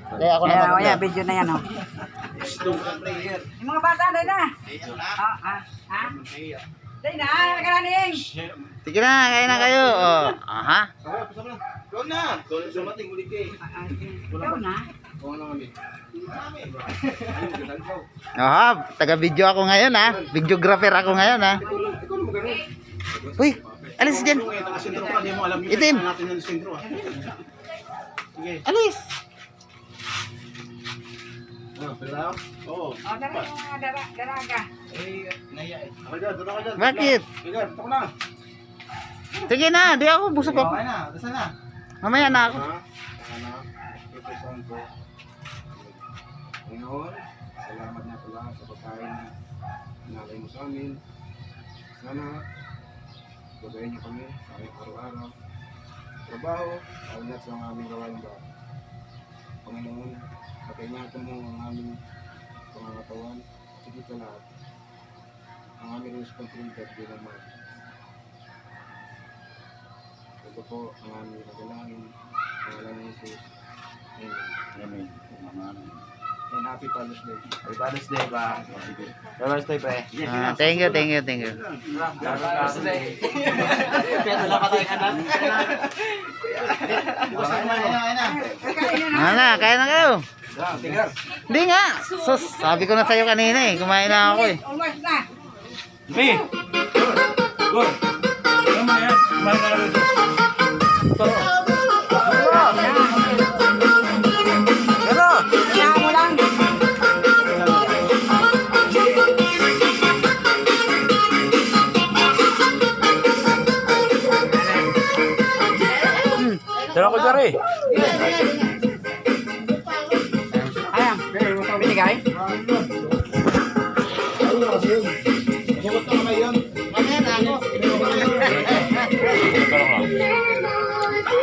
Kaya ako na Ayan, maganda. ayan, video na yan, oh. Yung mga bata, dahil na. Dahil na, nagkaraning. Sige na, kaya na kayo. Oh. Aha. Ikaw na. Dumating ulit eh. Ikaw na. Aha, taga-video ako ngayon ha. Videographer ako ngayon ha. Uy, alis dyan. Itim. Alis. Oo. Daraga. Bakit? Sige na, di ako busog ako. Mamaya na ako. Ngayon, salamat na pala sa pagkain na nalay mo sa amin. Sana, gabayin niyo kami sa aming araw-araw. Trabaho, kaunat sa aming gawain ba. Panginoon, pag-ingatan mo ang aming pangangatawan. Sige sa lahat. Ang aming responsibilidad bilang mga. Ito po ang aming nagalangin. Pangalan ni Jesus. Amen. Amen. And happy Father's Day. Happy Father's Day ba? Happy Father's Day pa eh. Thank you, thank you, thank you. Happy Father's Day. Pero wala pa tayong anak. Kaya na kayo. Tigar. Hindi nga. Sus, sabi ko na sa'yo kanina eh. Kumain na ako eh. Almost na. Hey! Good! Tama yan. Kumain ka na rin. Pero, Kailangan mo lang. Tara ko dyan Ayan, binigay. mamaya na ako.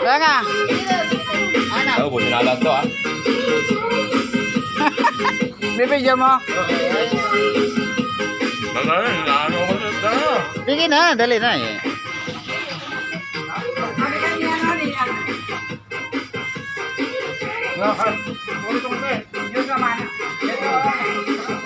Kaya nga. Oo, buti na lang to ah. Bibidyo mo. Sige na, dali na eh. Sabi ka niya, ano, Yung naman. Ito.